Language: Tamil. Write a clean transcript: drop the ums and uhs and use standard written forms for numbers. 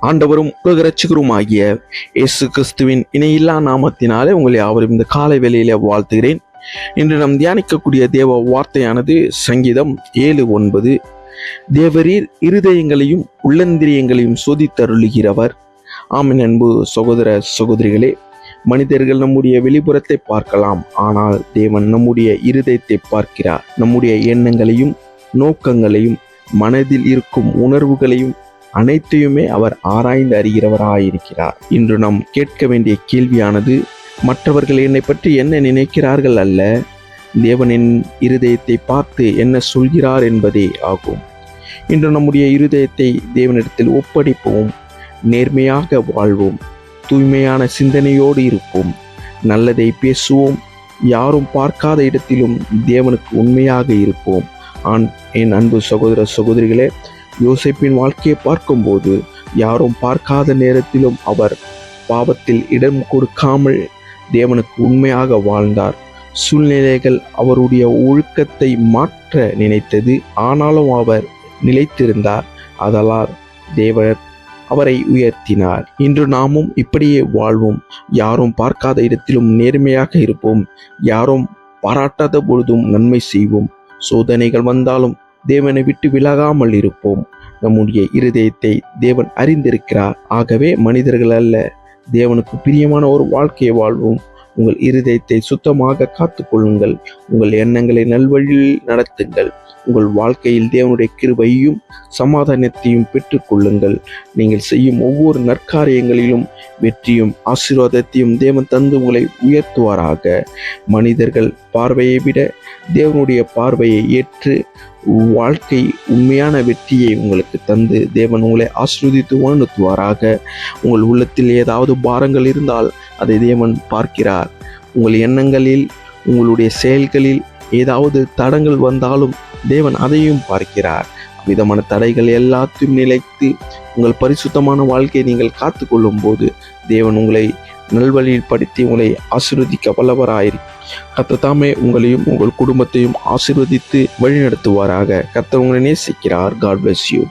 ஆண்டவரும் உலக இரட்சகரும் ஆகிய இயேசு கிறிஸ்துவின் இணையில்லா நாமத்தினாலே உங்களை யாவரும் இந்த காலை வேளையிலே வாழ்த்துகிறேன். இன்று நாம் தியானிக்கக்கூடிய தேவ வார்த்தையானது சங்கீதம் 7:9. தேவரீர் இருதயங்களையும் உள்ளந்திரியங்களையும் சோதித்தருளுகிறவர். ஆமென். அன்பு சகோதர சகோதரிகளே, மனிதர்கள் நம்முடைய வெளிப்புறத்தை பார்க்கலாம், ஆனால் தேவன் நம்முடைய இருதயத்தை பார்க்கிறார். நம்முடைய எண்ணங்களையும் நோக்கங்களையும் மனதில் இருக்கும் உணர்வுகளையும் அனைத்தையுமே அவர் ஆராய்ந்து அறிகிறவராயிருக்கிறார். இன்று நாம் கேட்க வேண்டிய கேள்வியானது, மற்றவர்கள் என்னை பற்றி என்ன நினைக்கிறார்கள் அல்ல, தேவனின் இருதயத்தை பார்த்து என்ன சொல்கிறார் என்பதே ஆகும். இன்று நம்முடைய இருதயத்தை தேவனிடத்தில் ஒப்படைப்போம், நேர்மையாக வாழ்வோம், தூய்மையான சிந்தனையோடு இருப்போம், நல்லதை பேசுவோம், யாரும் பார்க்காத இடத்திலும் தேவனுக்கு உண்மையாக இருப்போம். என் அன்பு சகோதர சகோதரிகளே, யோசேப்பின் வாழ்க்கையை பார்க்கும்போது யாரும் பார்க்காத நேரத்திலும் அவர் பாவத்தில் இடம் கொடுக்காமல் தேவனுக்கு உண்மையாக வாழ்ந்தார். சூழ்நிலைகள் அவருடைய ஒழுக்கத்தை மாற்ற நினைத்தது, ஆனாலும் அவர் நிலைத்திருந்தார். அதனால் தேவன் அவரை உயர்த்தினார். இன்று நாமும் இப்படியே வாழ்வோம், யாரும் பார்க்காத இடத்திலும் நேர்மையாக இருப்போம், யாரும் பாராட்டாத பொழுதும் நன்மை செய்வோம். சோதனைகள் வந்தாலும் தேவனை விட்டு விலகாமல் இருப்போம். நம்முடைய இருதயத்தை தேவன் அறிந்திருக்கிறார். ஆகவே மனிதர்கள் அல்ல, தேவனுக்கு பிரியமான ஒரு வாழ்க்கையை வாழ்வோம். உங்கள் இருதயத்தை சுத்தமாக காத்துக்கொள்ளுங்கள். உங்கள் எண்ணங்களை நல்வழியில் நடத்துங்கள். உங்கள் வாழ்க்கையில் தேவனுடைய கிருபையையும் சமாதானத்தையும் பெற்றுக்கொள்ளுங்கள். நீங்கள் செய்யும் ஒவ்வொரு நற்காரியங்களிலும் வெற்றியும் ஆசீர்வாதத்தையும் தேவன் தந்து உங்களை உயர்த்துவாராக. மனிதர்கள் பார்வையை விட தேவனுடைய பார்வையை ஏற்று வாழ்க்கை உண்மையான வெற்றியை உங்களுக்கு தந்து தேவன் உங்களை ஆசீர்வதித்து வழிநடத்துவாராக. உங்கள் உள்ளத்தில் ஏதாவது பாரங்கள் இருந்தால் அதை தேவன் பார்க்கிறார். உங்கள் எண்ணங்களில் உங்களுடைய செயல்களில் ஏதாவது தடங்கள் வந்தாலும் தேவன் அதையும் பார்க்கிறார். விதமான தடைகள் எல்லாத்தையும் நிலைத்து உங்கள் பரிசுத்தமான வாழ்க்கையை நீங்கள் காத்து கொள்ளும் போது தேவன் உங்களை நல்வழியில் படுத்தி உங்களை ஆசீர்வதிக்க வல்லவராயிருக்கிறார். கர்த்தர் தாமே உங்களையும் உங்கள் குடும்பத்தையும் ஆசீர்வதித்து வழிநடத்துவாராக. கர்த்தர் உங்களை நேசிக்கிறார். God bless you.